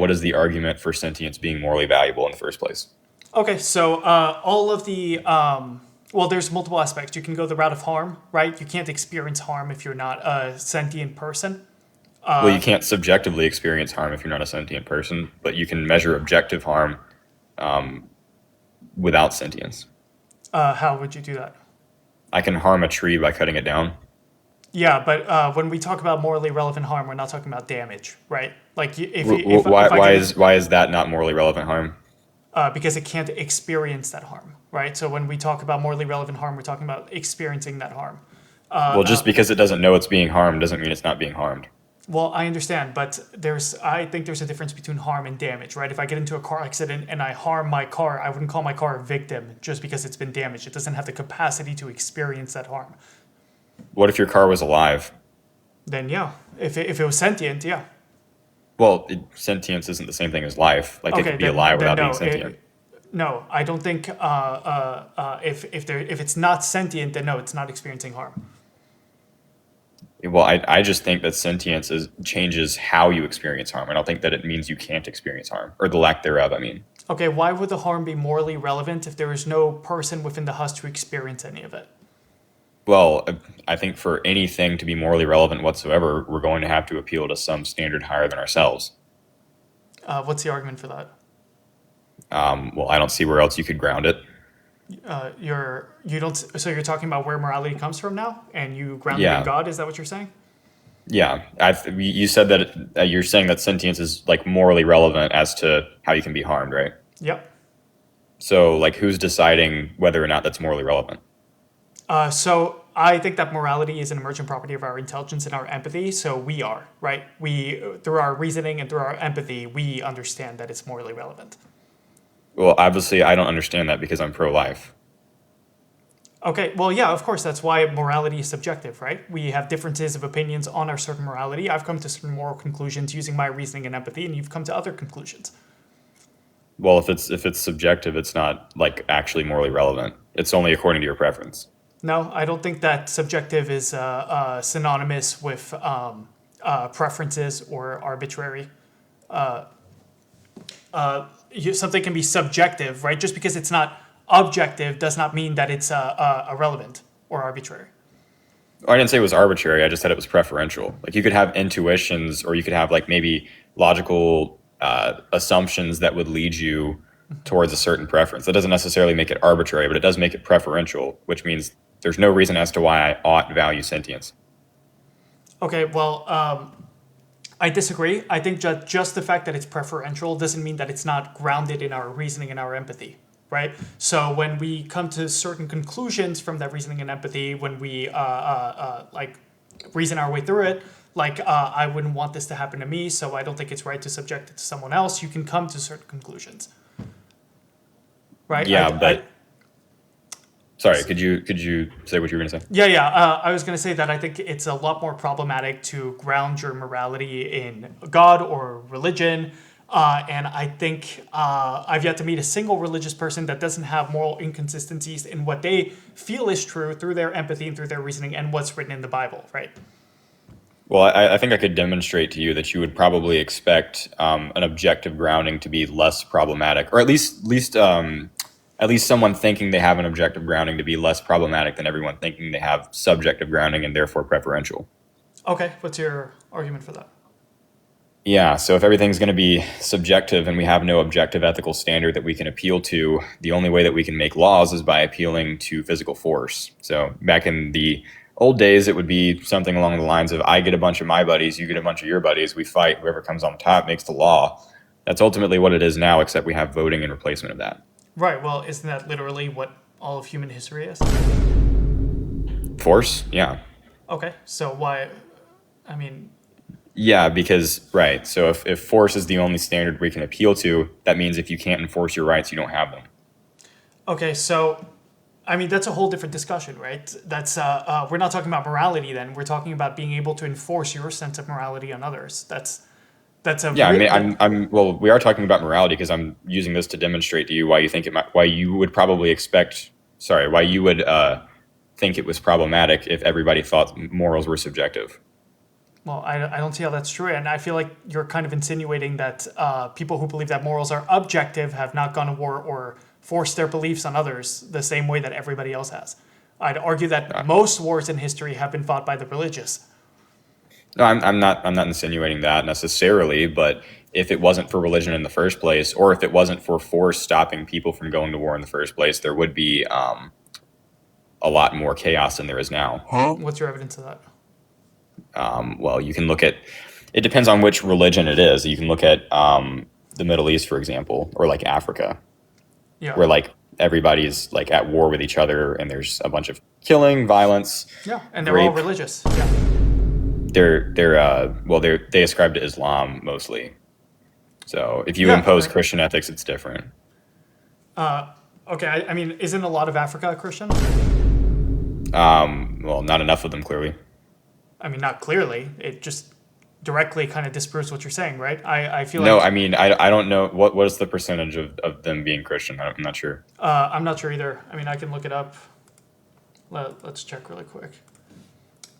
what is the argument for sentience being morally valuable in the first place? Okay, so all of the well, there's multiple aspects. You can go the route of harm, right? You can't experience harm if you're not a sentient person. Well, you can't subjectively experience harm if you're not a sentient person, but you can measure objective harm without sentience. How would you do that? I can harm a tree by cutting it down. Yeah, but when we talk about morally relevant harm, we're not talking about damage, right? Like Why, if I get why is that not morally relevant harm? because it can't experience that harm, right? So when we talk about morally relevant harm, we're talking about experiencing that harm. Well, just because it doesn't know it's being harmed doesn't mean it's not being harmed. Well, I understand, but I think there's a difference between harm and damage, right? If I get into a car accident and I harm my car, I wouldn't call my car a victim just because it's been damaged. It doesn't have the capacity to experience that harm. What if your car was alive? Then yeah, if it was sentient, yeah. Well, sentience isn't the same thing as life. Like, it Okay, could be alive without being no, sentient. no, I don't think if it's not sentient, then no, it's not experiencing harm. Well, I just think that sentience changes how you experience harm. I don't think that it means you can't experience harm, or the lack thereof, I mean. Okay, why would the harm be morally relevant if there is no person within the husk to experience any of it? Well, I think for anything to be morally relevant whatsoever, we're going to have to appeal to some standard higher than ourselves. What's the argument for that? Well, I don't see where else you could ground it. You don't. So you're talking about where morality comes from now, and you ground it Yeah. in God. Is that what you're saying? Yeah, you said that you're saying that sentience is like morally relevant as to how you can be harmed, right? Yep. So, like, who's deciding whether or not that's morally relevant? So I think that morality is an emergent property of our intelligence and our empathy. So we are right. We through our reasoning and through our empathy, we understand that it's morally relevant. Well, obviously, I don't understand that because I'm pro-life. Okay, well, yeah, of course, that's why morality is subjective, right? We have differences of opinions on our certain morality. I've come to certain moral conclusions using my reasoning and empathy, and you've come to other conclusions. Well, if it's subjective, it's not like actually morally relevant. It's only according to your preference. No, I don't think that subjective is synonymous with preferences or arbitrary. Something can be subjective, right? Just because it's not objective does not mean that it's irrelevant or arbitrary. I didn't say it was arbitrary. I just said it was preferential. Like, you could have intuitions, or you could have like maybe logical assumptions that would lead you towards a certain preference. That doesn't necessarily make it arbitrary, but it does make it preferential, which means there's no reason as to why I ought value sentience. Okay, well, I disagree. I think just the fact that it's preferential doesn't mean that it's not grounded in our reasoning and our empathy, right? So when we come to certain conclusions from that reasoning and empathy, when we like reason our way through it, like I wouldn't want this to happen to me, so I don't think it's right to subject it to someone else. You can come to certain conclusions, right? Yeah, but sorry, could you say what you were going to say? Yeah. I was going to say that I think it's a lot more problematic to ground your morality in God or religion. And I think I've yet to meet a single religious person that doesn't have moral inconsistencies in what they feel is true through their empathy and through their reasoning and what's written in the Bible, right? Well, I think I could demonstrate to you that you would probably expect an objective grounding to be less problematic, or at least someone thinking they have an objective grounding to be less problematic than everyone thinking they have subjective grounding and therefore preferential. Okay, what's your argument for that? Yeah, so if everything's going to be subjective and we have no objective ethical standard that we can appeal to, the only way that we can make laws is by appealing to physical force. So back in the old days, it would be something along the lines of, I get a bunch of my buddies, you get a bunch of your buddies, we fight, whoever comes on top makes the law. That's ultimately what it is now, except we have voting in replacement of that. Right, well, isn't that literally what all of human history is? Force? Yeah. Okay, so why, I mean... Yeah, because, right, so if force is the only standard we can appeal to, that means if you can't enforce your rights, you don't have them. Okay, so, I mean, that's a whole different discussion, right? That's, we're not talking about morality then, we're talking about being able to enforce your sense of morality on others. That's a... Yeah, I mean, well, we are talking about morality because I'm using this to demonstrate to you why you think why you would think it was problematic if everybody thought morals were subjective. Well, I don't see how that's true. And I feel like you're kind of insinuating that people who believe that morals are objective have not gone to war or forced their beliefs on others the same way that everybody else has. I'd argue that most wars in history have been fought by the religious. No, I'm not insinuating that necessarily, but if it wasn't for religion in the first place, or if it wasn't for force stopping people from going to war in the first place, there would be a lot more chaos than there is now. What's your evidence of that? Well, you can look at, it depends on which religion it is. You can look at the Middle East, for example, or like Africa, Yeah. where like everybody's like at war with each other and there's a bunch of killing, violence. Yeah, and they're all rape. religious. Yeah. They ascribe to Islam mostly. So if you Yeah, impose right. Christian ethics, it's different. Okay, I mean, isn't a lot of Africa Christian? Well, not enough of them, clearly. I mean, not clearly. It just directly kind of disproves what you're saying, right? I feel No, like I mean, I don't know. What is the percentage of them being Christian? I'm not sure. I'm not sure either. I mean, I can look it up. Let's check really quick.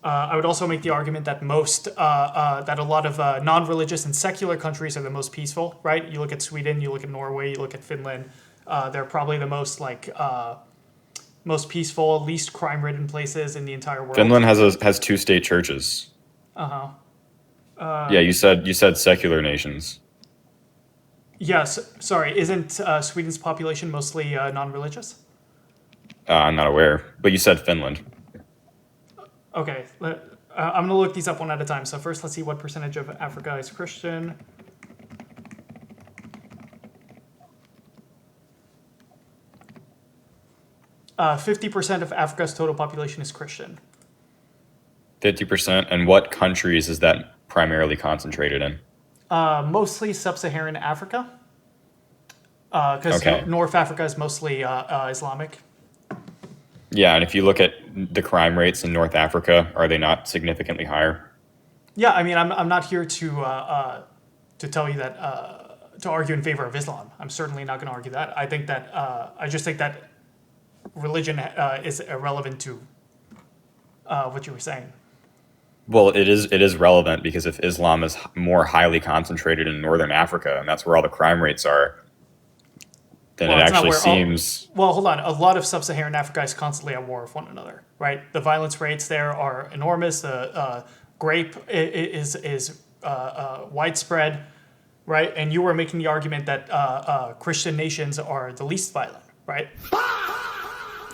I would also make the argument that that a lot of non-religious and secular countries are the most peaceful, right? You look at Sweden, you look at Norway, you look at Finland. They're probably the most peaceful, least crime-ridden places in the entire world. Finland has two state churches. Yeah, you said secular nations. Yes, sorry. Isn't Sweden's population mostly non-religious? I'm not aware, but you said Finland. Okay, I'm going to look these up one at a time. So first, let's see what percentage of Africa is Christian. Uh, 50% of Africa's total population is Christian. 50%. And what countries is that primarily concentrated in? Mostly sub-Saharan Africa, because Okay. North Africa is mostly Islamic. Yeah, and if you look at the crime rates in North Africa, are they not significantly higher? Yeah, I mean, I'm not here to tell you that to argue in favor of Islam. I'm certainly not going to argue that. I think that I just think that religion is irrelevant to what you were saying. Well, it is relevant because if Islam is more highly concentrated in Northern Africa, and that's where all the crime rates are, then Well, it it's not actually where seems. Well, hold on. A lot of sub-Saharan Africa is constantly at war with one another, right? The violence rates there are enormous. The grape is widespread, right? And you were making the argument that Christian nations are the least violent, right?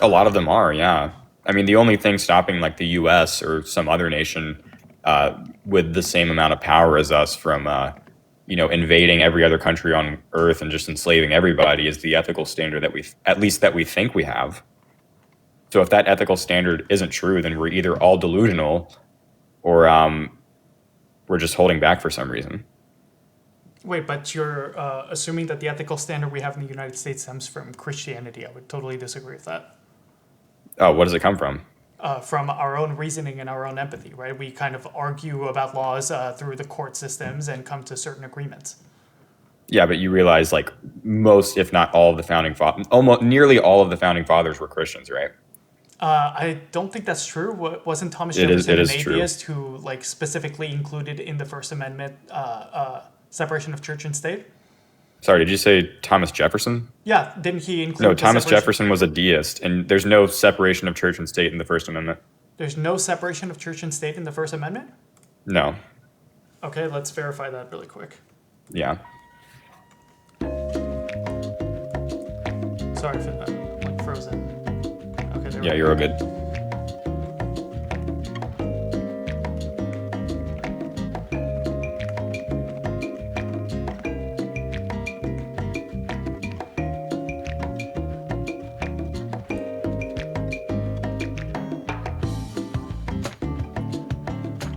A lot of them are, yeah. I mean, the only thing stopping like the U.S. or some other nation with the same amount of power as us from, invading every other country on Earth and just enslaving everybody is the ethical standard that we think we have. So if that ethical standard isn't true, then we're either all delusional, or we're just holding back for some reason. Wait, but you're assuming that the ethical standard we have in the United States stems from Christianity. I would totally disagree with that. Oh, what does it come from? From our own reasoning and our own empathy, right? We kind of argue about laws through the court systems and come to certain agreements. Yeah, but you realize like most, if not all, of the founding almost nearly all of the founding fathers were Christians, right? I don't think that's true. Wasn't Thomas It Jefferson is an true. atheist who like specifically included in the First Amendment separation of church and state? Sorry, did you say Thomas Jefferson? Yeah, didn't he include? No, the Thomas separation- Jefferson was a deist, and there's no separation of church and state in the First Amendment. There's no separation of church and state in the First Amendment? No. Okay, let's verify that really quick. Yeah. Sorry for that. I'm like frozen. Okay, there we Yeah, go. you're all good.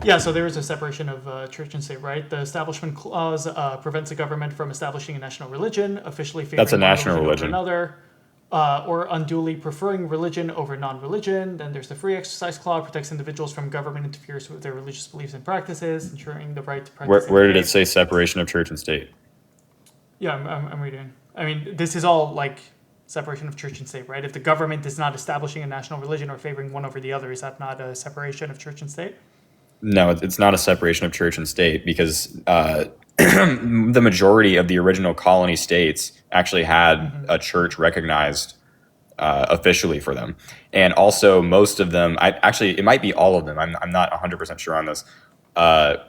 Yeah, so there is a separation of church and state, right? The Establishment Clause prevents the government from establishing a national religion, officially favoring That's a one national over religion. another, or unduly preferring religion over non-religion. Then there's the Free Exercise Clause, protects individuals from government interference with their religious beliefs and practices, ensuring the right to practice. Where did their it say separation of church and state? Yeah, I'm reading. I mean, this is all like separation of church and state, right? If the government is not establishing a national religion or favoring one over the other, is that not a separation of church and state? No, it's not a separation of church and state because the majority of the original colony states actually had a church recognized officially for them. And also most of them, it might be all of them, I'm not 100% sure on this,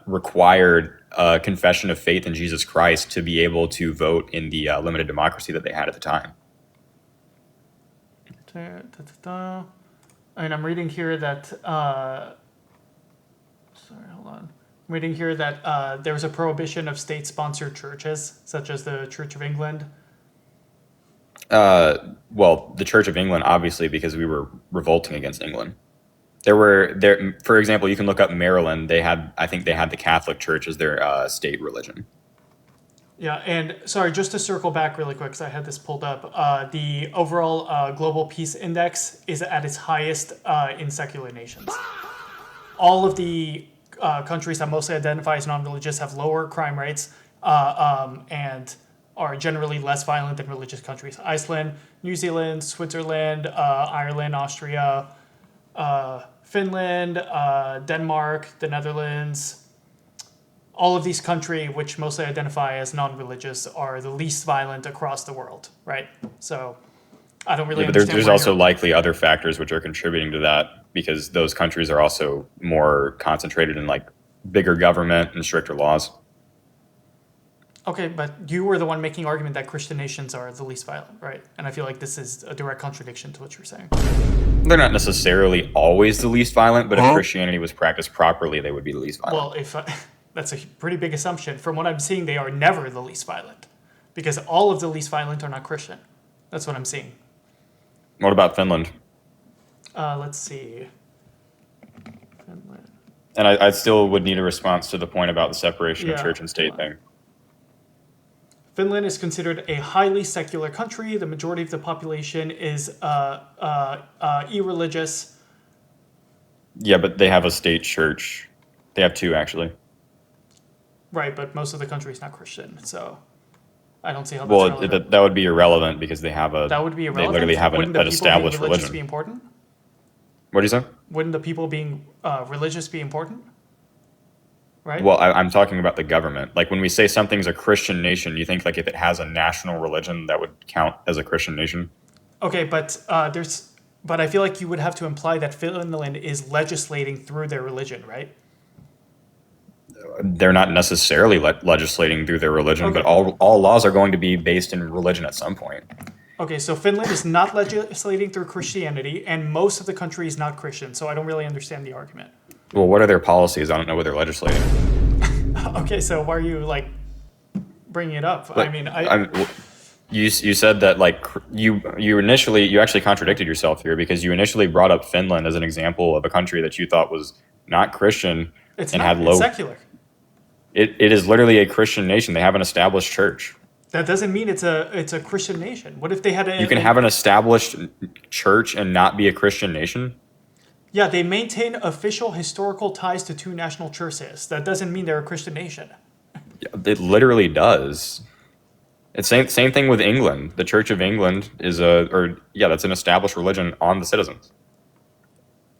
required a confession of faith in Jesus Christ to be able to vote in the limited democracy that they had at the time. And I'm reading here that, sorry, hold on. I'm reading here that there was a prohibition of state-sponsored churches, such as the Church of England. Well, the Church of England, obviously, because we were revolting against England. For example, you can look up Maryland. I think they had the Catholic Church as their state religion. Yeah, and sorry, just to circle back really quick, because I had this pulled up. The overall Global Peace Index is at its highest in secular nations. All of the countries that mostly identify as non-religious have lower crime rates and are generally less violent than religious countries. Iceland, New Zealand, Switzerland, Ireland, Austria, Finland, Denmark, the Netherlands. All of these countries, which mostly identify as non-religious, are the least violent across the world, right? So I don't really understand. But there's also likely other factors which are contributing to that because those countries are also more concentrated in like bigger government and stricter laws. Okay, but you were the one making argument that Christian nations are the least violent, right? And I feel like this is a direct contradiction to what you're saying. They're not necessarily always the least violent, but if Christianity was practiced properly, they would be the least violent. Well, that's a pretty big assumption. From what I'm seeing, they are never the least violent because all of the least violent are not Christian. That's what I'm seeing. What about Finland? Let's see. Finland. And I still would need a response to the point about the separation of church and state thing. Finland is considered a highly secular country. The majority of the population is irreligious. Yeah, but they have a state church. They have two, actually. Right, but most of the country is not Christian, so I don't see how that's relevant. That would be irrelevant because they have a. That would be irrelevant. They literally have Wouldn't an established religious religion. Be important? What do you say? Wouldn't the people being religious be important? Right. Well, I'm talking about the government. Like when we say something's a Christian nation, you think like if it has a national religion, that would count as a Christian nation? Okay, but but I feel like you would have to imply that Finland is legislating through their religion, right? They're not necessarily legislating through their religion, but all laws are going to be based in religion at some point. Okay, so Finland is not legislating through Christianity, and most of the country is not Christian, so I don't really understand the argument. Well, what are their policies? I don't know what they're legislating. Okay, so why are you like bringing it up? But, I mean, you said that like you actually contradicted yourself here because you initially brought up Finland as an example of a country that you thought was not Christian it's and not, had low. It's secular. It is literally a Christian nation. They have an established church. That doesn't mean it's a Christian nation. What if they had You can have an established church and not be a Christian nation? Yeah, they maintain official historical ties to two national churches. That doesn't mean they're a Christian nation. It literally does. It's same thing with England. The Church of England is that's an established religion on the citizens.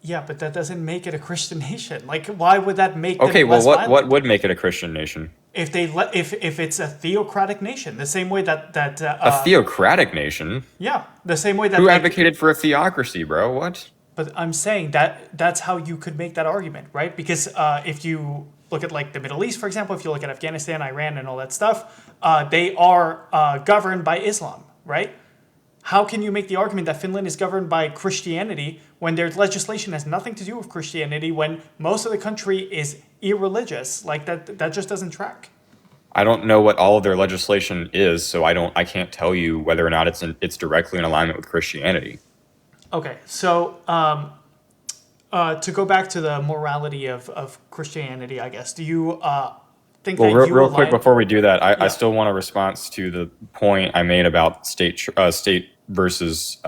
Yeah, but that doesn't make it a Christian nation. Like, why would that make them Okay, well, less violent? what would make it a Christian nation? If it's a theocratic nation, the same way that A theocratic nation? yeah, the same way that Who advocated for a theocracy, bro? What? But I'm saying that's how you could make that argument, right? Because if you look at like the Middle East, for example, if you look at Afghanistan, Iran, and all that stuff, they are governed by Islam, right? How can you make the argument that Finland is governed by Christianity when their legislation has nothing to do with Christianity, when most of the country is irreligious? Like that just doesn't track. I don't know what all of their legislation is, so I can't tell you whether or not it's directly in alignment with Christianity. Okay, so to go back to the morality of Christianity, I guess, do you think that you real quick before we do that, I Yeah. still want a response to the point I made about state versus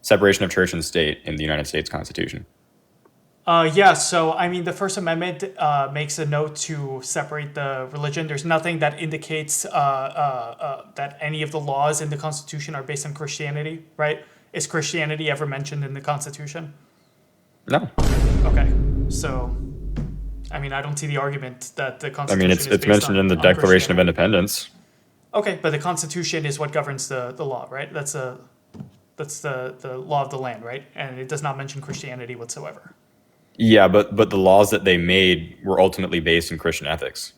separation of church and state in the United States Constitution. Yeah, so I mean, the First Amendment makes a note to separate the religion. There's nothing that indicates that any of the laws in the Constitution are based on Christianity, right? Is Christianity ever mentioned in the Constitution? No. Okay, so I mean, I don't see the argument that the I Constitution mean, is it's based mentioned in the on Declaration of Christianity. Independence. Okay, but the Constitution is what governs the law, right? That's the law of the land, right? And it does not mention Christianity whatsoever. Yeah, but the laws that they made were ultimately based in Christian ethics.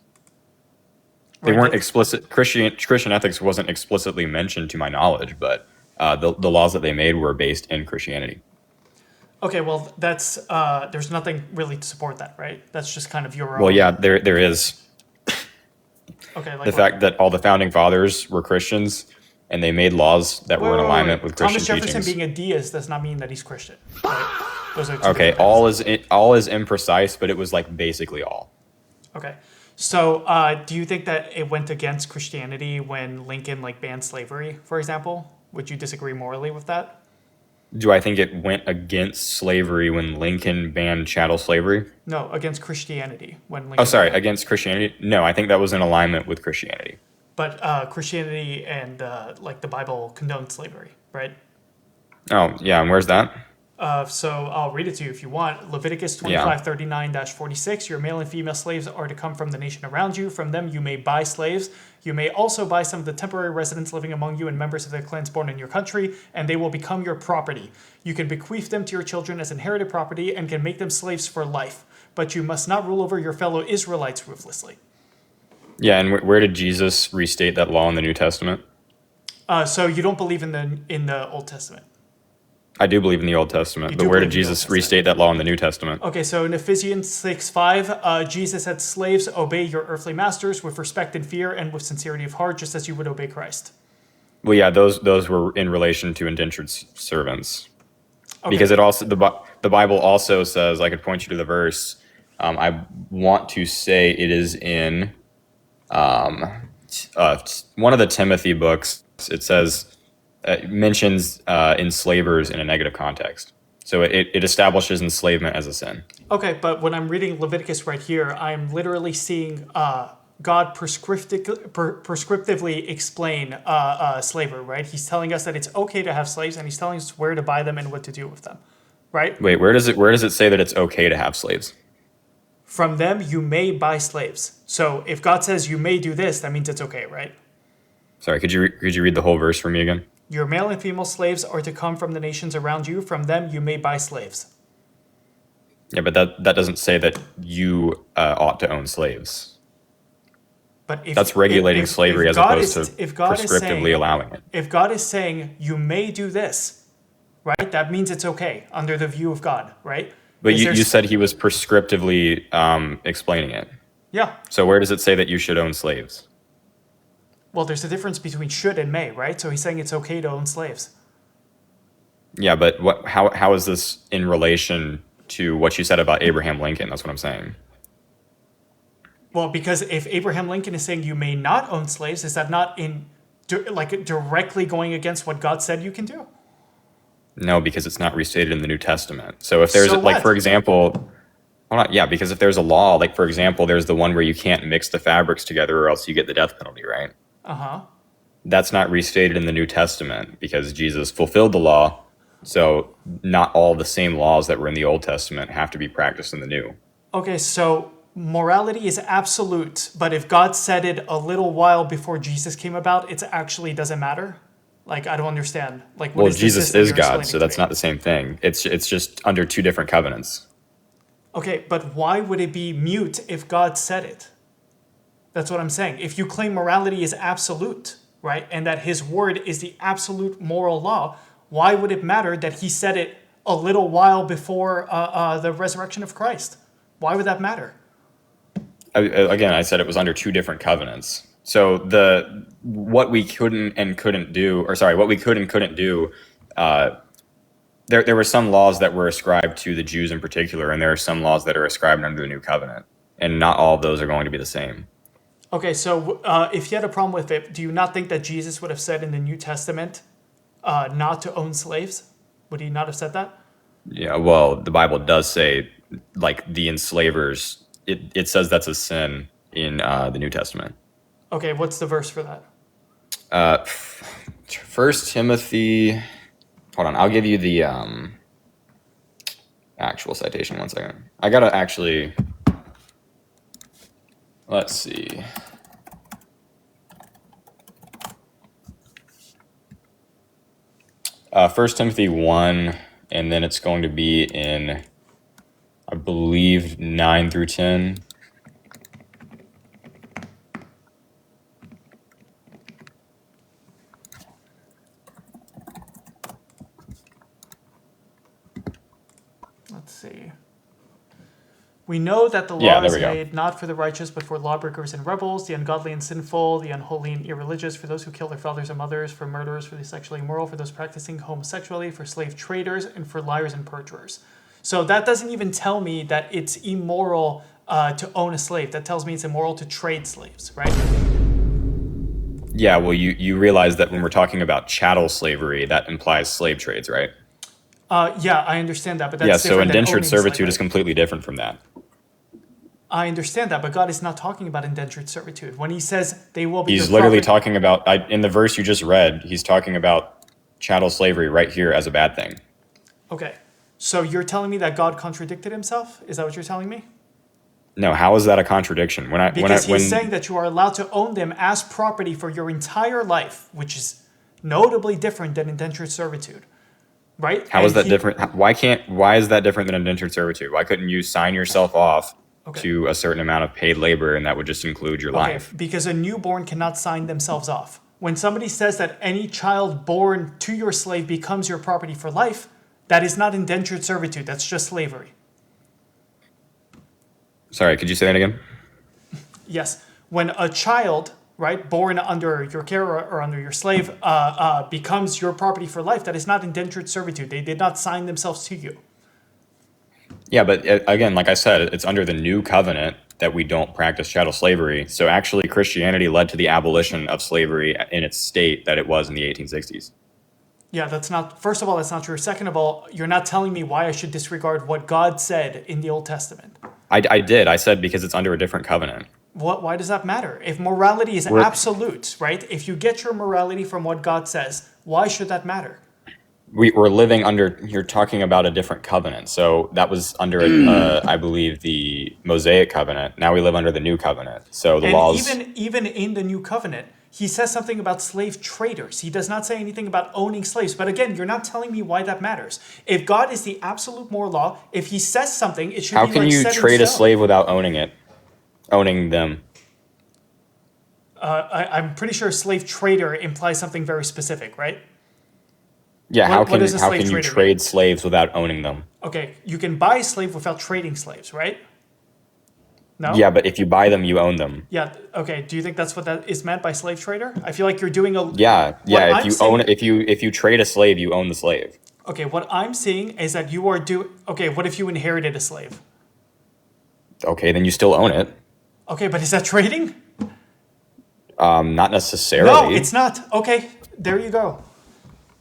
They Right. weren't explicit. Christian ethics wasn't explicitly mentioned to my knowledge, but the laws that they made were based in Christianity. Okay, well, that's there's nothing really to support that, right? That's just kind of your own. Well, yeah, there is Okay, like the what? fact that all the founding fathers were Christians, and they made laws that were in alignment with Christian Thomas Jefferson teachings. being a deist does not mean that he's Christian. Right? Those are two Okay, different things. all is imprecise, but it was like basically all. Okay. So, do you think that it went against Christianity when Lincoln like banned slavery, for example? Would you disagree morally with that? Do I think it went against slavery when Lincoln banned chattel slavery? No, against Christianity when Lincoln. Oh, sorry, against Christianity? No, I think that was in alignment with Christianity. But Christianity and like the Bible condone slavery, right? Oh, yeah, and where's that? So I'll read it to you if you want. Leviticus Yeah. 25:39-46. Your male and female slaves are to come from the nation around you. From them you may buy slaves. You may also buy some of the temporary residents living among you and members of their clans born in your country, and they will become your property. You can bequeath them to your children as inherited property and can make them slaves for life. But you must not rule over your fellow Israelites ruthlessly. Yeah, and where did Jesus restate that law in the New Testament? So you don't believe in the Old Testament. I do believe in the Old Testament, You but do where believe did in the Old Jesus Testament. restate that law in the New Testament? Okay, so in Ephesians 6:5, Jesus said, "Slaves, obey your earthly masters with respect and fear and with sincerity of heart, just as you would obey Christ." Well, yeah, those were in relation to indentured servants. Okay. Because it also the Bible also says, I could point you to the verse. I want to say it is in one of the Timothy books. It says it mentions enslavers in a negative context, so it establishes enslavement as a sin. Okay, but when I'm reading Leviticus right here, I'm literally seeing God prescriptively explain slavery, right? He's telling us that it's okay to have slaves, and he's telling us where to buy them and what to do with them, right? Wait, where does it say that it's okay to have slaves? From them, you may buy slaves. So if God says you may do this, that means it's okay, right? Sorry, could you read the whole verse for me again? Your male and female slaves are to come from the nations around you. From them, you may buy slaves. Yeah, but that doesn't say that you ought to own slaves. But if That's regulating slavery as opposed to prescriptively allowing it. If God is saying you may do this, right? That means it's okay under the view of God, right? But Is you there- said he was prescriptively explaining it. Yeah. So where does it say that you should own slaves? Well, there's a difference between should and may, right? So he's saying it's okay to own slaves. Yeah, but how is this in relation to what you said about Abraham Lincoln? That's what I'm saying. Well, because if Abraham Lincoln is saying you may not own slaves, is that not directly going against what God said you can do? No, because it's not restated in the New Testament. So if there's So like, what? for example, hold on, yeah, because if there's a law, like for example, there's the one where you can't mix the fabrics together or else you get the death penalty, right? Uh-huh. That's not restated in the New Testament because Jesus fulfilled the law. So not all the same laws that were in the Old Testament have to be practiced in the New. Okay, so morality is absolute, but if God said it a little while before Jesus came about, it actually doesn't matter? Like, I don't understand. Like, what Well, is the Jesus system is you're God, explaining so to that's me? not the same thing. It's just under two different covenants. Okay, but why would it be mute if God said it? That's what I'm saying. If you claim morality is absolute, right, and that his word is the absolute moral law, why would it matter that he said it a little while before the resurrection of Christ? Why would that matter? Again, I said it was under two different covenants. So what we could and couldn't do, there were some laws that were ascribed to the Jews in particular, and there are some laws that are ascribed under the New Covenant, and not all of those are going to be the same. Okay, so if you had a problem with it, do you not think that Jesus would have said in the New Testament not to own slaves? Would he not have said that? Yeah, well, the Bible does say, like, the enslavers, it says that's a sin in the New Testament. Okay, what's the verse for that? 1 Timothy, hold on, I'll give you the actual citation, 1 second. I gotta actually Let's see. First Timothy 1, and then it's going to be in, I believe, 9 through 10. Let's see. We know that the Yeah, law there is we go. made not for the righteous, but for lawbreakers and rebels, the ungodly and sinful, the unholy and irreligious, for those who kill their fathers and mothers, for murderers, for the sexually immoral, for those practicing homosexuality, for slave traders, and for liars and perjurers. So that doesn't even tell me that it's immoral to own a slave. That tells me it's immoral to trade slaves, right? Yeah, well, you realize that when we're talking about chattel slavery, that implies slave trades, right? Yeah, I understand that, but that's Yeah, so different than indentured owning a servitude slave, is right? completely different from that. I understand that, but God is not talking about indentured servitude. When he says they will be He's your literally property, talking about, in the verse you just read, he's talking about chattel slavery right here as a bad thing. Okay, so you're telling me that God contradicted himself? Is that what you're telling me? No, how is that a contradiction? Because he's saying that you are allowed to own them as property for your entire life, which is notably different than indentured servitude, right? How is And that different? Why is that different than indentured servitude? Why couldn't you sign yourself off Okay. to a certain amount of paid labor and that would just include your Okay, life? because a newborn cannot sign themselves off. When somebody says that any child born to your slave becomes your property for life, that is not indentured servitude. That's just slavery. Sorry, could you say that again? Yes, when a child, right, born under your care or under your slave, becomes your property for life, that is not indentured servitude. They did not sign themselves to you. Yeah, but again, like I said, it's under the new covenant that we don't practice chattel slavery. So actually, Christianity led to the abolition of slavery in its state that it was in the 1860s. Yeah, that's not, first of all, that's not true. Second of all, you're not telling me why I should disregard what God said in the Old Testament. I did. I said because it's under a different covenant. Why does that matter? If morality is absolute, right? If you get your morality from what God says, why should that matter? We're living under, you're talking about a different covenant. So that was under, I believe, the Mosaic covenant. Now we live under the new covenant. So the And laws. even in the new covenant, he says something about slave traders. He does not say anything about owning slaves. But again, you're not telling me why that matters. If God is the absolute moral law, if he says something, it should How be can like you set in trade a stone. slave without owning them? I'm pretty sure slave trader implies something very specific, right? Yeah, What does a how slave can you trader trade mean? slaves without owning them? Okay, you can buy a slave without trading slaves, right? No? Yeah, but if you buy them, you own them. Yeah, okay. Do you think that's what that is meant by slave trader? I feel like you're doing a Yeah, What if I'm you saying- own if you trade a slave, you own the slave. Okay, what I'm seeing is that you are okay, what if you inherited a slave? Okay, then you still own it. Okay, but is that trading? Not necessarily. No, it's not. Okay, there you go.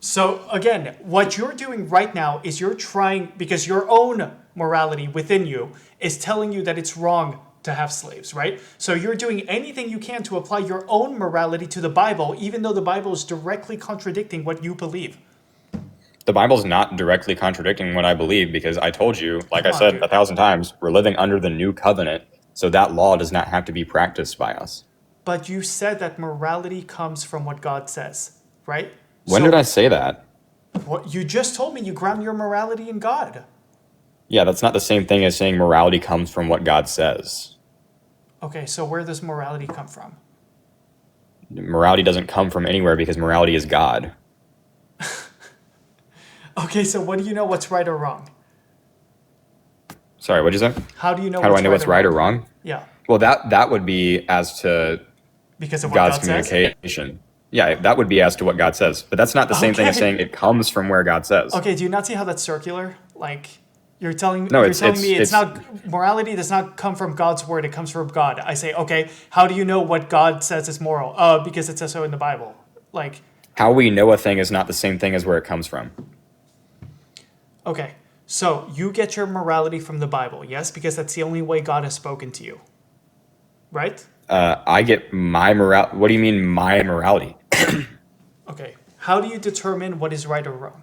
So again, what you're doing right now is you're trying, because your own morality within you is telling you that it's wrong to have slaves, right? So you're doing anything you can to apply your own morality to the Bible, even though the Bible is directly contradicting what you believe. The Bible's not directly contradicting what I believe because I told you, like Come I on, said dude. 1,000 times, we're living under the new covenant, so that law does not have to be practiced by us. But you said that morality comes from what God says, right? When did I say that? What you just told me, you ground your morality in God. Yeah, that's not the same thing as saying morality comes from what God says. Okay, so where does morality come from? Morality doesn't come from anywhere because morality is God. Okay, so what do you know what's right or wrong? Sorry, what'd you say? How do you know How do I know what's right or wrong? Yeah, Well, that would be as to because of what God's God says? communication. Yeah, that would be as to what God says. But that's not the same thing as Okay. saying it comes from where God says. Okay, do you not see how that's circular? Like, you're telling No, you're it's- telling me it's- not morality does not come from God's word, it comes from God. I say, okay, how do you know what God says is moral? Because it says so in the Bible. Like, How we know a thing is not the same thing as where it comes from. okay, so you get your morality from the Bible, yes? Because that's the only way God has spoken to you. Right? I get my morality. What do you mean, my morality? Okay. How do you determine what is right or wrong?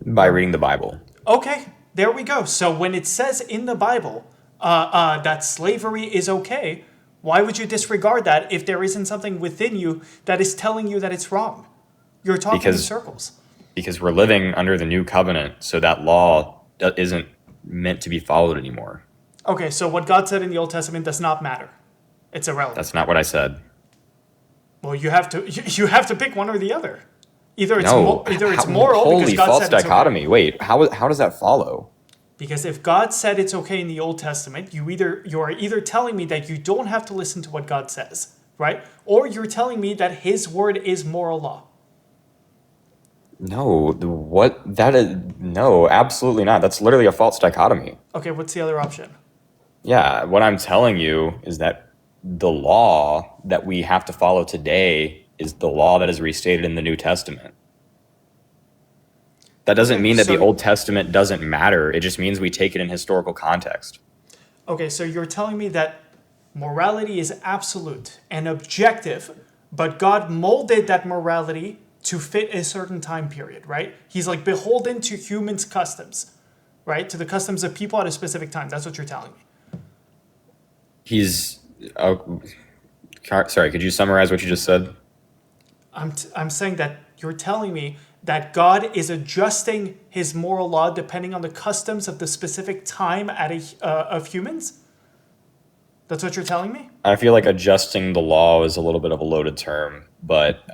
By reading the Bible. Okay, there we go. So when it says in the Bible that slavery is okay, Why would you disregard that if there isn't something within you that is telling you that it's wrong? You're talking in Because circles. because we're living under the new covenant, so that law isn't meant to be followed anymore. Okay, so what God said in the Old Testament does not matter. It's irrelevant. That's not what I said. Well, you have to pick one or the other. Either it's No, moral because holy God false said it's okay. dichotomy. Wait, how does that follow? Because if God said it's okay in the Old Testament, you are either telling me that you don't have to listen to what God says, right? Or you're telling me that His word is moral law. No, no, absolutely not. That's literally a false dichotomy. Okay, what's the other option? Yeah, what I'm telling you is that the law that we have to follow today is the law that is restated in the New Testament. That doesn't mean that the Old Testament doesn't matter. It just means we take it in historical context. Okay, so you're telling me that morality is absolute and objective, but God molded that morality to fit a certain time period, right? He's like beholden to humans' customs, right? To the customs of people at a specific time. That's what you're telling me. Sorry, could you summarize what you just said? I'm saying that you're telling me that God is adjusting His moral law depending on the customs of the specific time of humans? That's what you're telling me? I feel like adjusting the law is a little bit of a loaded term, but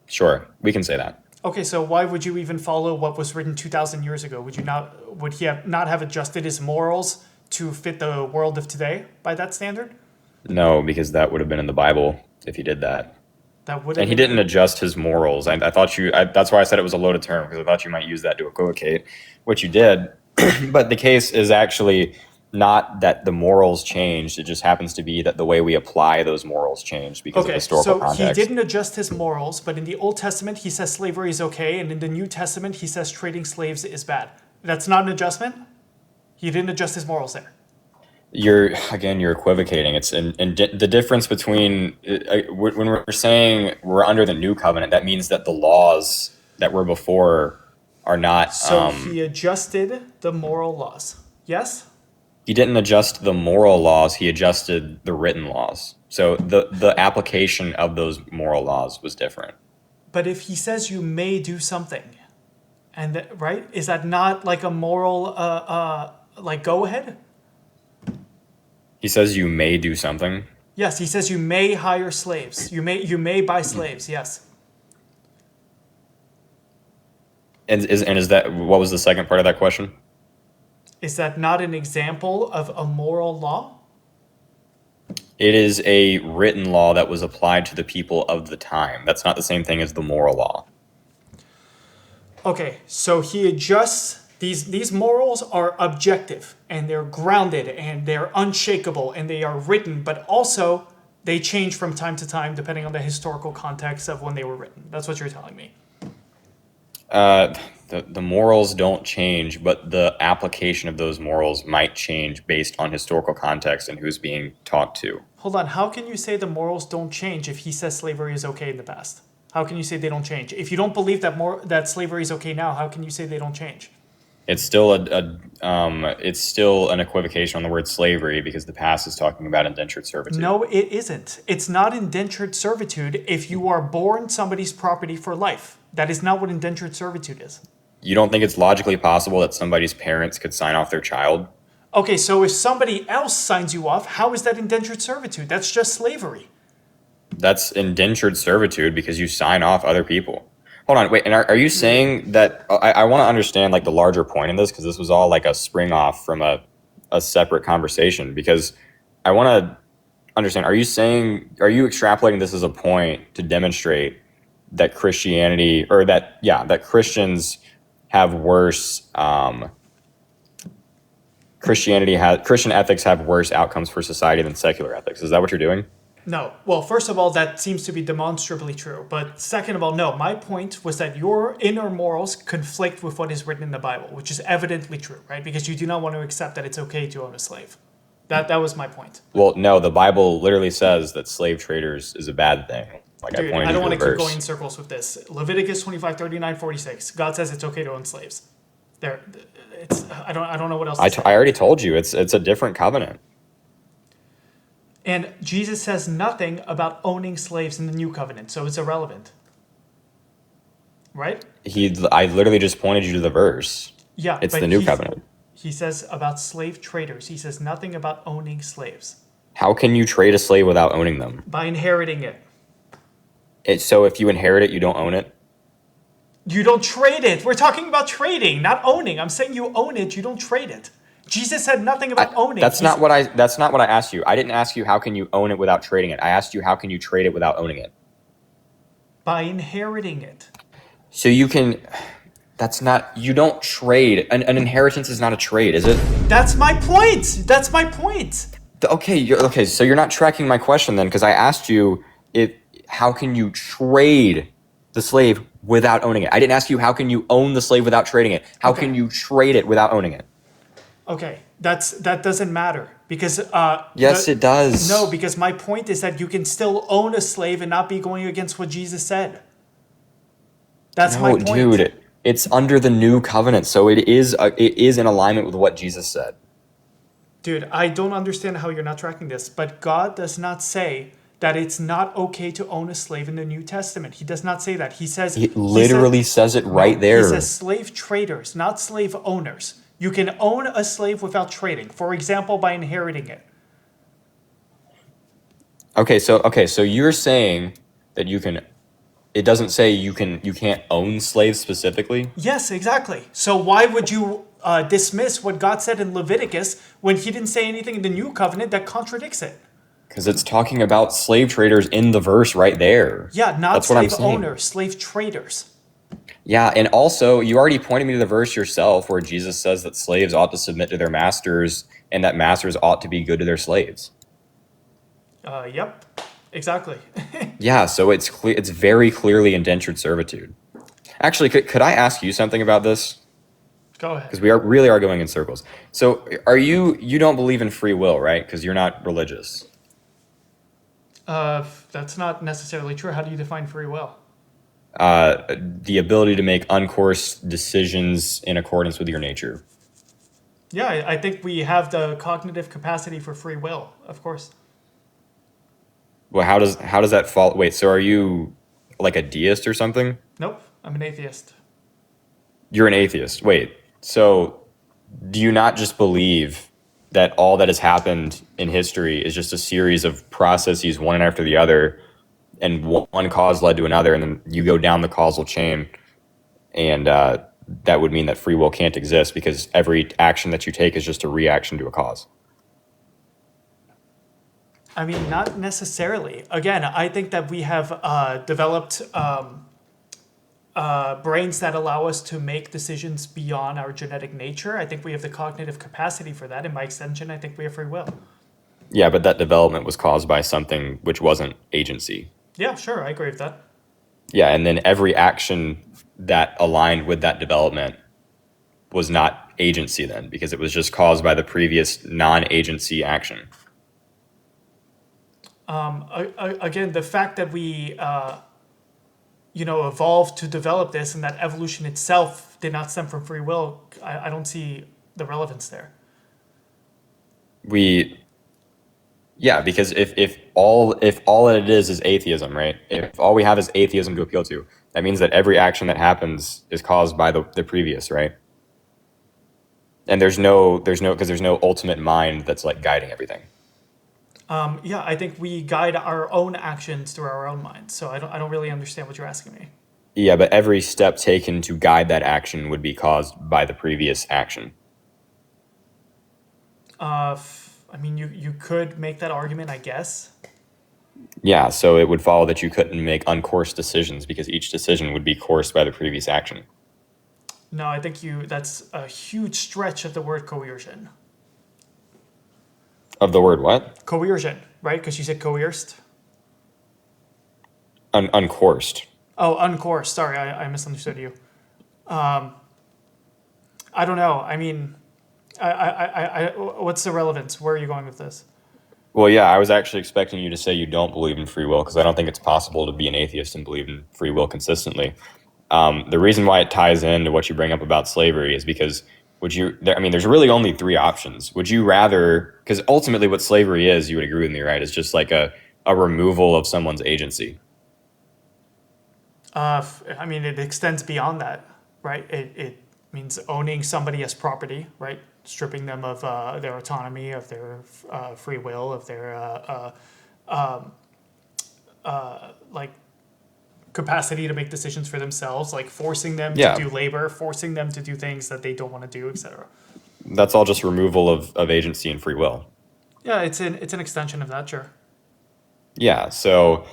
sure, we can say that. Okay, so why would you even follow what was written 2,000 years ago? Would he not have adjusted his morals to fit the world of today by that standard? No, because that would have been in the Bible if he did that. And he didn't adjust his morals. I thought that's why I said it was a loaded term, because I thought you might use that to equivocate, which you did. But the case is actually not that the morals changed. It just happens to be that the way we apply those morals changed because of historical context. So he didn't adjust his morals, but in the Old Testament, he says slavery is okay, and in the New Testament, he says trading slaves is bad. That's not an adjustment? He didn't adjust his morals there. You're equivocating. It's the difference between when we're saying we're under the new covenant, that means that the laws that were before are not. So he adjusted the moral laws. Yes? He didn't adjust the moral laws. He adjusted the written laws. So the application of those moral laws was different. But if he says you may do something, right? Is that not like a moral go ahead? He says you may do something. Yes, he says you may hire slaves. You may buy slaves. Yes. And is that what was the second part of that question? Is that not an example of a moral law? It is a written law that was applied to the people of the time. That's not the same thing as the moral law. Okay, so he adjusts. These morals are objective and they're grounded and they're unshakable and they are written, but also they change from time to time depending on the historical context of when they were written. That's what you're telling me. The morals don't change, but the application of those morals might change based on historical context and who's being talked to. Hold on, how can you say the morals don't change if he says slavery is okay in the past? How can you say they don't change? If you don't believe that slavery is okay now, how can you say they don't change? It's still it's still an equivocation on the word slavery because the past is talking about indentured servitude. No, it isn't. It's not indentured servitude if you are born somebody's property for life. That is not what indentured servitude is. You don't think it's logically possible that somebody's parents could sign off their child? Okay, so if somebody else signs you off, how is that indentured servitude? That's just slavery. That's indentured servitude because you sign off other people. Hold on, wait, and are you saying that, I want to understand like the larger point in this, because this was all like a spring off from a separate conversation, because I want to understand, are you extrapolating this as a point to demonstrate that Christianity, or that Christians have worse, Christian ethics have worse outcomes for society than secular ethics? Is that what you're doing? No. Well, first of all, that seems to be demonstrably true. But second of all, no. My point was that your inner morals conflict with what is written in the Bible, which is evidently true, right? Because you do not want to accept that it's okay to own a slave. That was my point. Well, no, the Bible literally says that slave traders is a bad thing. Like, Dude, I don't want to keep going in circles with this. Leviticus 25, 39, 46. God says it's okay to own slaves. I don't know what else to say. I already told you, it's a different covenant. And Jesus says nothing about owning slaves in the new covenant, so it's irrelevant. Right? I literally just pointed you to the verse. Yeah, It's but the new covenant. he says about slave traders. He says nothing about owning slaves How can you trade a slave without owning them? by inheriting it. So if you inherit it, you don't own it? You don't trade it. We're talking about trading, not owning. I'm saying you own it, you don't trade it. Jesus said nothing about owning. That's not what I asked you. I didn't ask you how can you own it without trading it. I asked you how can you trade it without owning it? By inheriting it. So you can you don't trade. An inheritance is not a trade, is it? That's my point. That's my point. Okay, so you're not tracking my question then, because I asked you how can you trade the slave without owning it? I didn't ask you how can you own the slave without trading it. How Okay. can you trade it without owning it? Okay, that doesn't matter because Yes, it does. No, because my point is that you can still own a slave and not be going against what Jesus said. That's my No, point. dude, it's under the new covenant, so it is in alignment with what Jesus said. Dude, I don't understand how you're not tracking this, but God does not say that it's not okay to own a slave in the New Testament. He does not say that. He says It literally says it right there. He says slave traders, not slave owners. You can own a slave without trading, for example, by inheriting it. Okay, so you're saying that you can. It doesn't say you can't own slaves specifically. Yes, exactly. So why would you dismiss what God said in Leviticus when he didn't say anything in the New Covenant that contradicts it? Because it's talking about slave traders in the verse right there. Yeah, not That's what I'm slave saying. owners, slave traders. Yeah, and also you already pointed me to the verse yourself where Jesus says that slaves ought to submit to their masters and that masters ought to be good to their slaves. Yep, exactly. Yeah, so it's very clearly indentured servitude. Actually, could I ask you something about this? Go ahead. Because we really are going in circles. So you don't believe in free will, right? Because you're not religious. That's not necessarily true. How do you define free will? The ability to make uncourse decisions in accordance with your nature. Yeah, I think we have the cognitive capacity for free will, of course. Well, how does that fall? Wait, so are you like a deist or something? Nope, I'm an atheist. You're an atheist. Wait, so do you not just believe that all that has happened in history is just a series of processes, one after the other, and one cause led to another, and then you go down the causal chain, and that would mean that free will can't exist because every action that you take is just a reaction to a cause? I mean, not necessarily. Again, I think that we have developed brains that allow us to make decisions beyond our genetic nature. I think we have the cognitive capacity for that. And by extension, I think we have free will. Yeah, but that development was caused by something which wasn't agency. Yeah, sure. I agree with that. Yeah, and then every action that aligned with that development was not agency then because it was just caused by the previous non-agency action. Again, the fact that we, evolved to develop this and that evolution itself did not stem from free will, I don't see the relevance there. Yeah, because if all it is atheism, right? If all we have is atheism to appeal to, that means that every action that happens is caused by the previous, right? And there's no ultimate mind that's like guiding everything. Yeah, I think we guide our own actions through our own minds. So I don't really understand what you're asking me. Yeah, but every step taken to guide that action would be caused by the previous action. I mean, you could make that argument, I guess. Yeah, so it would follow that you couldn't make uncoursed decisions because each decision would be coursed by the previous action. No, I think that's a huge stretch of the word coercion. Of the word what? Coercion, right? Because you said coerced. Uncoursed. Oh, uncoursed. Sorry, I misunderstood you. I don't know. I mean, what's the relevance? Where are you going with this? Well, yeah, I was actually expecting you to say you don't believe in free will because I don't think it's possible to be an atheist and believe in free will consistently. The reason why it ties into what you bring up about slavery is because I mean, there's really only three options. Would you rather, because ultimately what slavery is, you would agree with me, right? It's just like a removal of someone's agency. I mean, it extends beyond that, right? It means owning somebody as property, right? Stripping them of their autonomy, of their free will, of their like capacity to make decisions for themselves, like forcing them Yeah. to do labor, forcing them to do things that they don't want to do, etc. That's all just removal of agency and free will. Yeah, it's an extension of that, sure. Yeah. So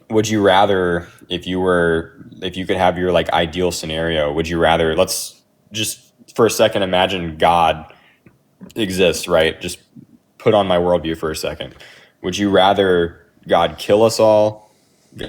would you rather, if you could have your like ideal scenario, would you rather, let's just for a second imagine God exists, right? Just put on my worldview for a second. Would you rather God kill us all,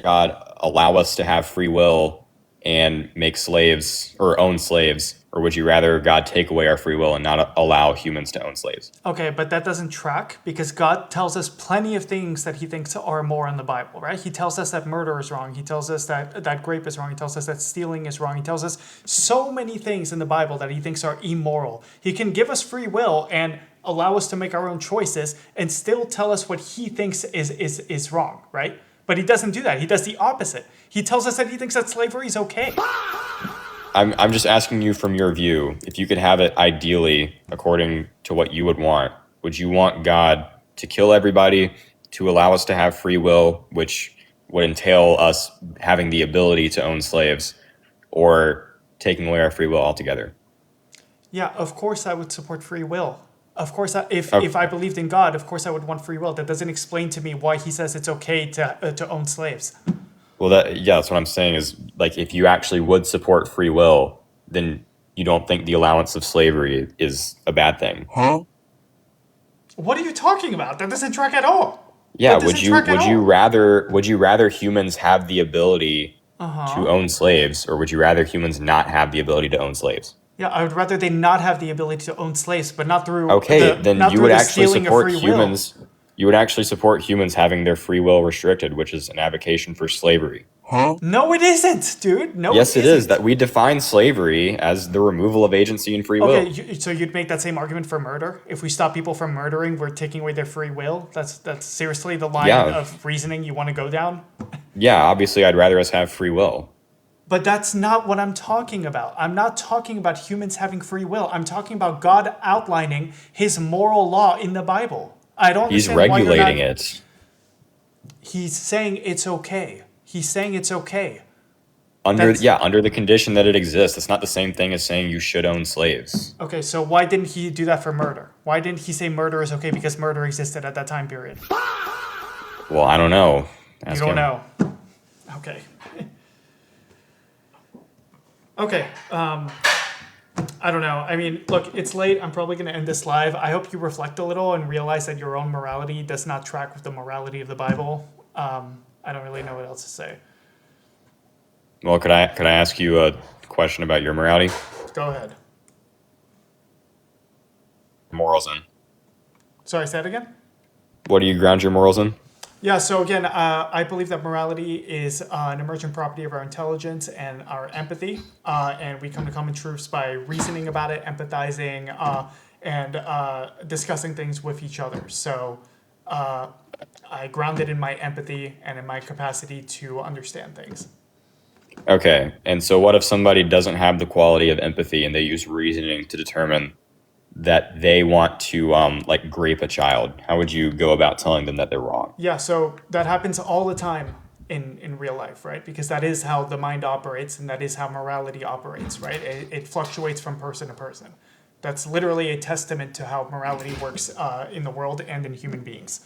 God allow us to have free will and make slaves or own slaves, or would you rather God take away our free will and not allow humans to own slaves? Okay, but that doesn't track because God tells us plenty of things that he thinks are more in the Bible, right? He tells us that murder is wrong. He tells us that grape is wrong. He tells us that stealing is wrong. He tells us so many things in the Bible that he thinks are immoral. He can give us free will and allow us to make our own choices and still tell us what he thinks is wrong, right? But he doesn't do that. He does the opposite. He tells us that he thinks that slavery is okay. I'm just asking you from your view, if you could have it ideally according to what you would you want God to kill everybody, to allow us to have free will, which would entail us having the ability to own slaves, or taking away our free will altogether? Yeah, of course I would support free will. Of course, if Okay. if I believed in God, of course I would want free will. That doesn't explain to me why he says it's okay to own slaves. Well, that's what I'm saying is like if you actually would support free will, then you don't think the allowance of slavery is a bad thing. What are you talking about? That doesn't track at all. Yeah, That doesn't track at all. would you rather humans have the ability to own slaves, or would you rather humans not have the ability to own slaves? Yeah, I would rather they not have the ability to own slaves, but not through Okay, then not you through would the actually stealing of support free will. humans. You would actually support humans having their free will restricted, which is an advocation for slavery. No, it isn't, dude. No, Yes, it it is. isn't. That we define slavery as the removal of agency and free will. Okay, so you'd make that same argument for murder? If we stop people from murdering, we're taking away their free will? That's seriously the line Yeah. of reasoning you want to go down? Yeah, obviously, I'd rather us have free will. But that's not what I'm talking about. I'm not talking about humans having free will. I'm talking about God outlining his moral law in the Bible. I don't He's understand why you're regulating not- it. He's saying it's okay. He's saying it's okay. Under That's- under the condition that it exists. It's not the same thing as saying you should own slaves. Okay, so why didn't he do that for murder? Why didn't he say murder is okay because murder existed at that time period? Well, I don't know. You Ask don't him. know. Okay. Okay. I don't know. I mean, look, it's late. I'm probably going to end this live. I hope you reflect a little and realize that your own morality does not track with the morality of the Bible. I don't really know what else to say. Well, could I ask you a question about your morality? Go ahead. Morals in. Sorry, say it again? What do you ground your morals in? Yeah, so again, I believe that morality is an emergent property of our intelligence and our empathy. And we come to common truths by reasoning about it, empathizing, and discussing things with each other. So I ground it in my empathy and in my capacity to understand things. Okay, and so what if somebody doesn't have the quality of empathy and they use reasoning to determine that they want to like grape a child? How would you go about telling them that they're wrong? Yeah, so that happens all the time in real life, right? Because that is how the mind operates and that is how morality operates, right? It fluctuates from person to person. That's literally a testament to how morality works in the world and in human beings.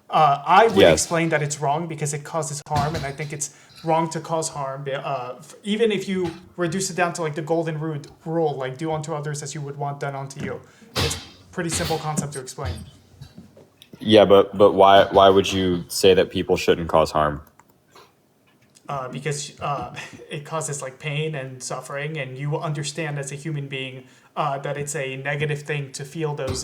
I would Yes. explain that it's wrong because it causes harm, and I think it's wrong to cause harm. Even if you reduce it down to like the golden rule, like do unto others as you would want done unto you. It's a pretty simple concept to explain. Yeah, but why would you say that people shouldn't cause harm? Because it causes like pain and suffering, and you understand as a human being that it's a negative thing to feel those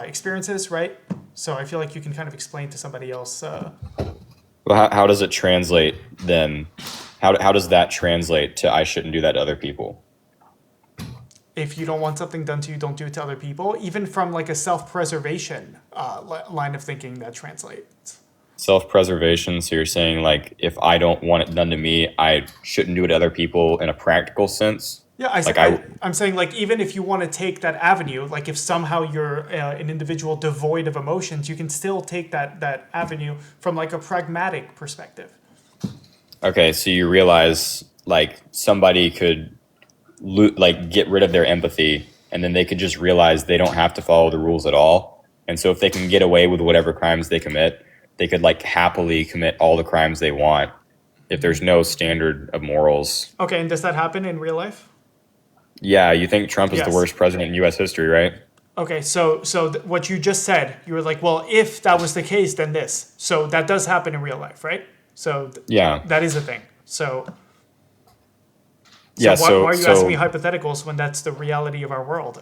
experiences, right? So I feel like you can kind of explain to somebody else. Well, how does it translate then? How does that translate to I shouldn't do that to other people? If you don't want something done to you, don't do it to other people. Even from like a self-preservation line of thinking that translates. Self-preservation. So you're saying like if I don't want it done to me, I shouldn't do it to other people in a practical sense. Yeah, Like I, I'm saying like even if you want to take that avenue, like if somehow you're an individual devoid of emotions, you can still take that avenue from like a pragmatic perspective. okay, so you realize like somebody could like get rid of their empathy, and then they could just realize they don't have to follow the rules at all. And so if they can get away with whatever crimes they commit, they could like happily commit all the crimes they want if there's no standard of morals. Okay, and does that happen in real life? Yeah, you think Trump is the Yes. worst president in U.S. history, right? Okay, so what you just said, you were like, well, if that was the case, then this. So that does happen in real life, right? So Yeah. that is a thing. So Yeah, why are you asking me hypotheticals when that's the reality of our world?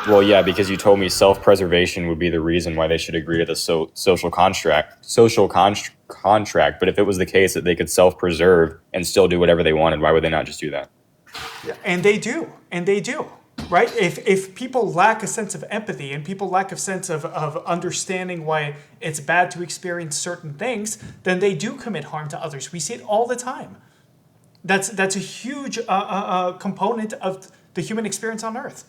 well, yeah, because you told me self-preservation would be the reason why they should agree to the social contract. But if it was the case that they could self-preserve and still do whatever they wanted, why would they not just do that? And they do, right? If people lack a sense of empathy and people lack a sense of understanding why it's bad to experience certain things, then they do commit harm to others. We see it all the time. That's a huge component of the human experience on Earth.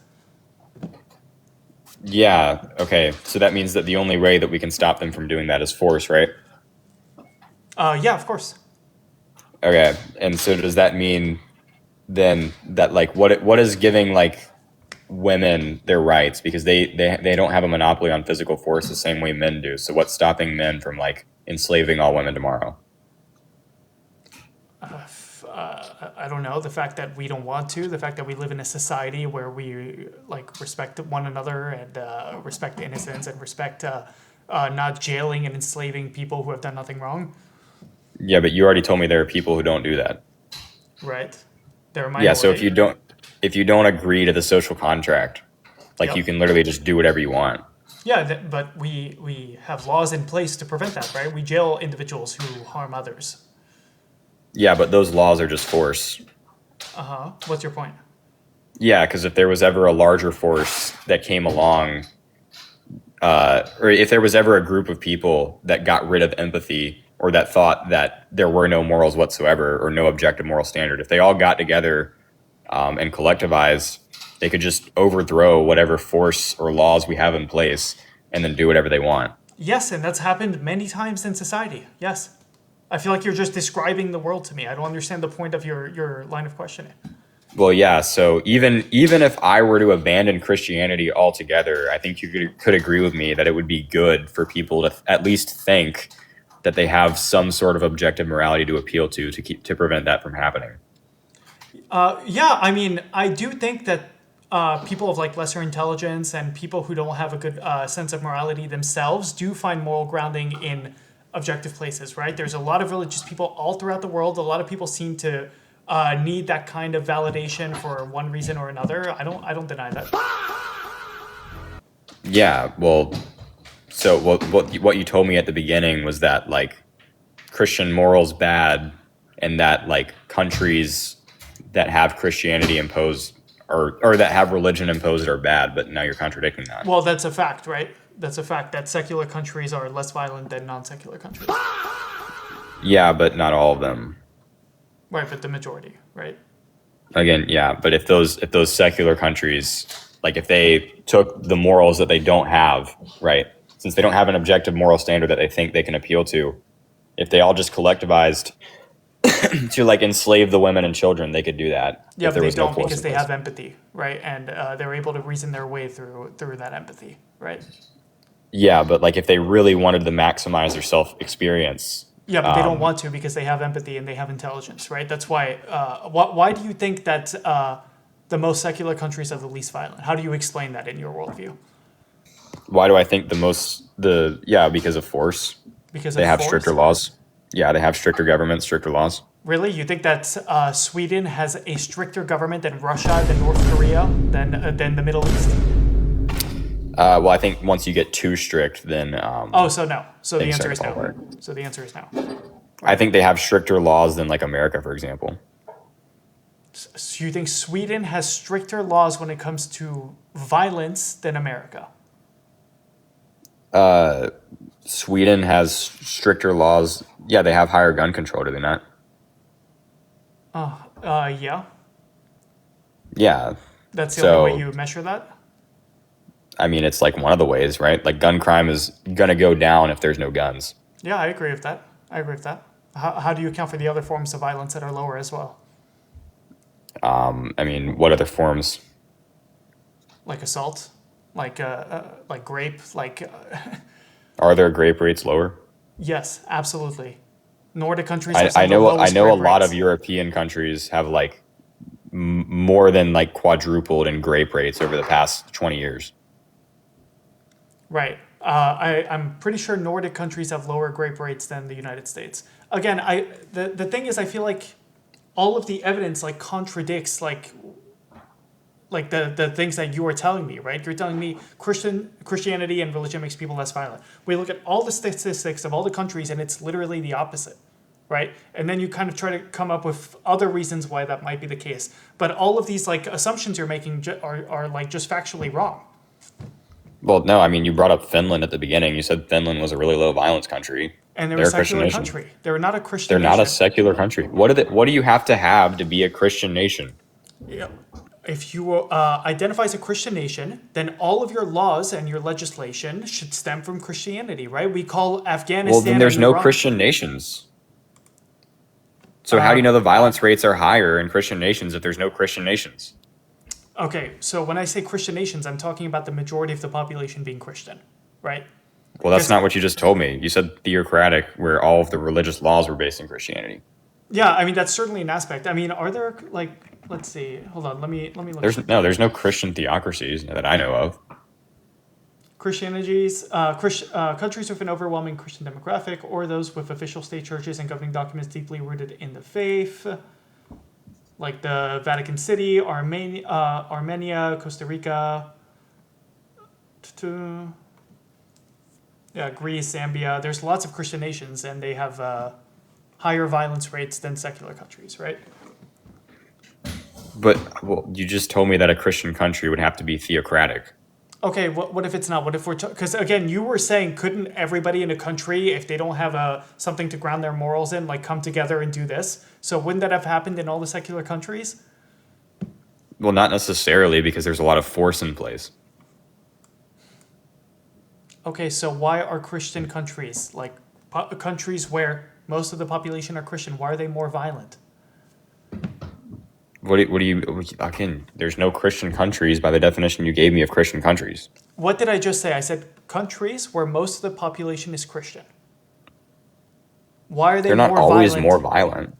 Yeah, okay. So that means that the only way that we can stop them from doing that is force, right? Yeah, of course. Okay. And so does that mean then that like what is giving like women their rights, because they don't have a monopoly on physical force the same way men do. So what's stopping men from like enslaving all women tomorrow? I don't know, the fact that we don't want to, the fact that we live in a society where we like respect one another and respect innocence and respect not jailing and enslaving people who have done nothing wrong, Yeah, but you already told me there are people who don't do that. right? They're a Yeah, so minority. if you don't agree to the social contract, like Yep. you can literally just do whatever you want. Yeah, but we have laws in place to prevent that, right? We jail individuals who harm others. Yeah, but those laws are just force. What's your point? Yeah, because if there was ever a larger force that came along, or if there was ever a group of people that got rid of empathy or that thought that there were no morals whatsoever or no objective moral standard, if they all got together and collectivized, they could just overthrow whatever force or laws we have in place and then do whatever they want. Yes, and that's happened many times in society. Yes. I feel like you're just describing the world to me. I don't understand the point of your line of questioning. Well, yeah. So even if I were to abandon Christianity altogether, I think you could agree with me that it would be good for people to at least think that they have some sort of objective morality to appeal to prevent that from happening. Yeah, I mean, I do think that people of like lesser intelligence and people who don't have a good sense of morality themselves do find moral grounding in objective places, right? There's a lot of religious people all throughout the world. A lot of people seem to need that kind of validation for one reason or another. I don't deny that. Yeah. Well, so what you told me at the beginning was that like Christian morals bad, and that like countries that have Christianity imposed or that have religion imposed are bad. But now you're contradicting that. Well, that's a fact, right? That's a fact that secular countries are less violent than non-secular countries. Yeah, but not all of them. Right, but the majority, right? Again, yeah, but if those secular countries, like if they took the morals that they don't have, right, since they don't have an objective moral standard that they think they can appeal to, if they all just collectivized to like enslave the women and children, they could do that. Yeah, if but there they was no don't force because in they place. have empathy, right? And they're able to reason their way through that empathy, right? Yeah, but like if they really wanted to maximize their self experience, Yeah, but they don't want to because they have empathy and they have intelligence, right? That's why. Why do you think that the most secular countries are the least violent? How do you explain that in your worldview? why do I think because of force. Because They of have force? stricter laws. Yeah, they have stricter governments, stricter laws. Really, you think that Sweden has a stricter government than Russia, than North Korea, than the Middle East? Well, I think once you get too strict, then Oh, so no. So the things answer start is to fall no. apart. So the answer is no. I think they have stricter laws than like America, for example. So you think Sweden has stricter laws when it comes to violence than America? Sweden has stricter laws. Yeah, they have higher gun control, do they not? Yeah. Yeah. That's the only way So, you measure that? I mean, it's like one of the ways, right? Like gun crime is going to go down if there's no guns. Yeah, I agree with that. I agree with that. How do you account for the other forms of violence that are lower as well? I mean, what other forms? Like assault, like rape, Are there grape rates lower? yes, absolutely. Nordic countries have some I of the know lowest a rape lot of rates. European countries have like more than like quadrupled in grape rates over the past 20 years. Right. I'm pretty sure Nordic countries have lower grape rates than the United States. Again, the thing is, I feel like all of the evidence like contradicts like the things that you are telling me, right? You're telling me Christianity and religion makes people less violent. We look at all the statistics of all the countries, and it's literally the opposite, right? And then you kind of try to come up with other reasons why that might be the case. But all of these like assumptions you're making are like just factually wrong. Well, no, I mean, you brought up Finland at the beginning. You said Finland was a really low violence country. And they're a They're a Christian secular nation. country. They're not a They're Christian not a nation. secular country. What do you have to be a Christian nation? Yeah. If you identify as a Christian nation, then all of your laws and your legislation should stem from Christianity, right? We call Afghanistan Well, then there's and no Iran. Christian nations. So how do you know the violence rates are higher in Christian nations if there's no Christian nations? Okay, so when I say Christian nations, I'm talking about the majority of the population being Christian, right? Well, that's Because not what you just told me. You said theocratic, where all of the religious laws were based in Christianity. yeah, I mean that's certainly an aspect. I mean, are there like let's see, hold on, let me look. There's no Christian theocracies that I know of. Countries with an overwhelming Christian demographic, or those with official state churches and governing documents deeply rooted in the faith, like the Vatican City, Armenia, Costa Rica, yeah, Greece, Zambia. There's lots of Christian nations, and they have higher violence rates than secular countries, right? But well, you just told me that a Christian country would have to be theocratic. Okay, what if it's not? What if we're because again, you were saying couldn't everybody in a country, if they don't have something to ground their morals in, like come together and do this? So wouldn't that have happened in all the secular countries? Well, not necessarily because there's a lot of force in place. Okay, so why are Christian countries like countries where most of the population are Christian? Why are they more violent? What do you again? There's no Christian countries by the definition you gave me of Christian countries. What did I just say? I said countries where most of the population is Christian. Why are they They're not more always violent? more violent.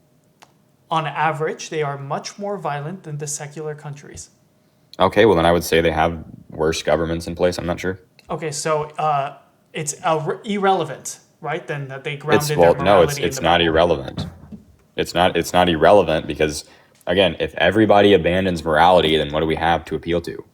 On average, they are much more violent than the secular countries. Okay, well then I would say they have worse governments in place. I'm not sure. Okay, so it's irrelevant, right? Then that they It's grounded well, their no, morality it's in the not Bible. irrelevant. It's not irrelevant because again, if everybody abandons morality, then what do we have to appeal to?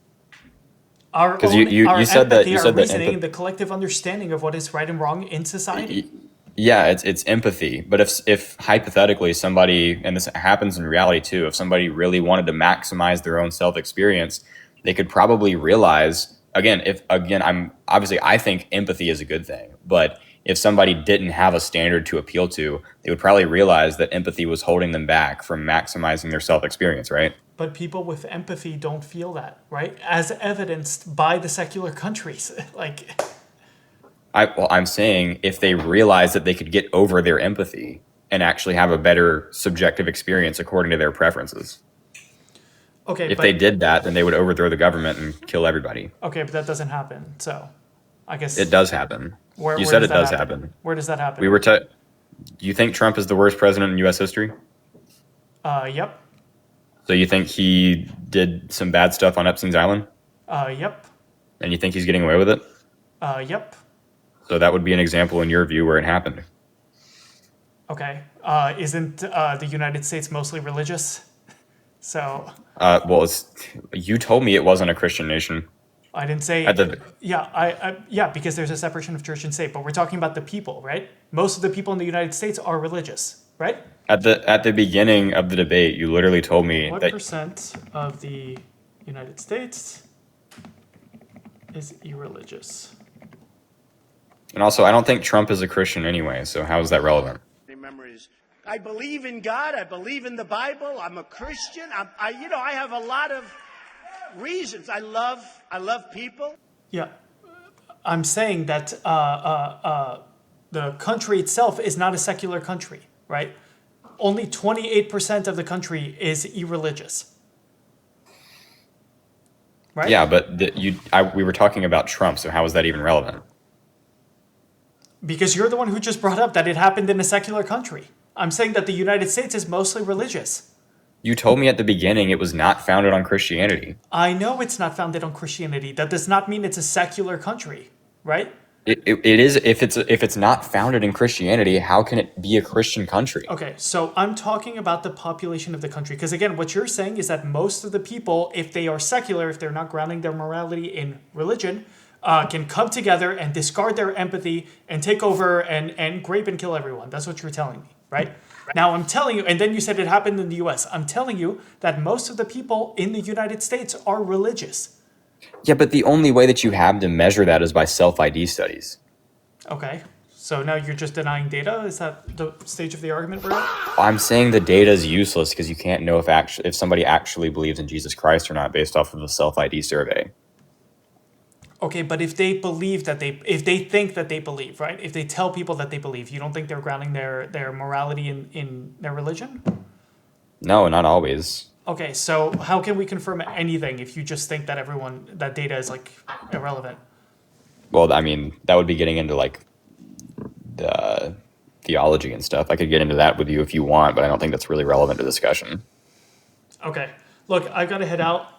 Our 'Cause own, you our said that- empathy, you our said that reasoning, the collective understanding of what is right and wrong in society. Yeah, it's empathy. But if hypothetically somebody, and this happens in reality too, if somebody really wanted to maximize their own self experience, they could probably realize I think empathy is a good thing, but if somebody didn't have a standard to appeal to, they would probably realize that empathy was holding them back from maximizing their self experience, right? But people with empathy don't feel that, right? As evidenced by the secular countries. Like, I'm saying if they realized that they could get over their empathy and actually have a better subjective experience according to their preferences. okay, If but they did that, then they would overthrow the government and kill everybody. okay, but that doesn't happen. So, I guess It does happen. where You where said does it that does happen? happen. Where does that happen? We were do you think Trump is the worst president in U.S. history? Yep. So you think he did some bad stuff on Epstein's Island? Yep. And you think he's getting away with it? Yep. So that would be an example in your view where it happened. Okay. Isn't the United States mostly religious? So Well, you told me it wasn't a Christian nation. I didn't say. At the, Yeah, because there's a separation of church and state. But we're talking about the people, right? Most of the people in the United States are religious, right? At the beginning of the debate, you literally told me What that percent of the United States is irreligious? And also, I don't think Trump is a Christian anyway, so how is that relevant? Memories. I believe in God. I believe in the Bible. I'm a Christian. I have a lot of reasons. I love people. Yeah, I'm saying that the country itself is not a secular country, right? Only 28% of the country is irreligious, right? yeah, but we were talking about Trump, so how is that even relevant? Because you're the one who just brought up that it happened in a secular country. I'm saying that the United States is mostly religious. You told me at the beginning it was not founded on Christianity. I know it's not founded on Christianity. That does not mean it's a secular country, right? It is if it's not founded in Christianity, how can it be a Christian country? Okay, so I'm talking about the population of the country. Because again, what you're saying is that most of the people, if they are secular, if they're not grounding their morality in religion, can come together and discard their empathy and take over and grape and kill everyone. That's what you're telling me, right? Now I'm telling you, and then you said it happened in the US. I'm telling you that most of the people in the United States are religious. Yeah, but the only way that you have to measure that is by self-ID studies. Okay, so now you're just denying data? Is that the stage of the argument we're at? I'm saying the data is useless because you can't know if somebody actually believes in Jesus Christ or not based off of a self-ID survey. Okay, but if they believe if they think that they believe, right? If they tell people that they believe, you don't think they're grounding their morality in their religion? No, not always. Okay, so how can we confirm anything if you just think that that data is like irrelevant? Well, I mean, that would be getting into like the theology and stuff. I could get into that with you if you want, but I don't think that's really relevant to discussion. Okay, look, I've got to head out.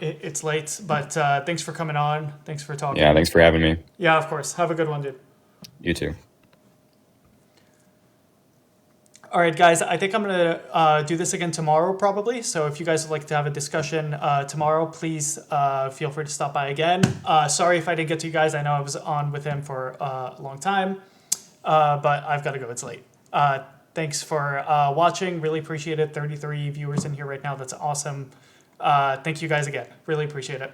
It's late, but thanks for coming on. Thanks for talking. Yeah, thanks for having me. Yeah, of course. Have a good one, dude. You too. All right, guys, I think I'm going to do this again tomorrow, probably. So if you guys would like to have a discussion tomorrow, please feel free to stop by again. Sorry if I didn't get to you guys. I know I was on with him for a long time, but I've got to go. It's late. Thanks for watching. Really appreciate it. 33 viewers in here right now. That's awesome. Thank you guys again. Really appreciate it.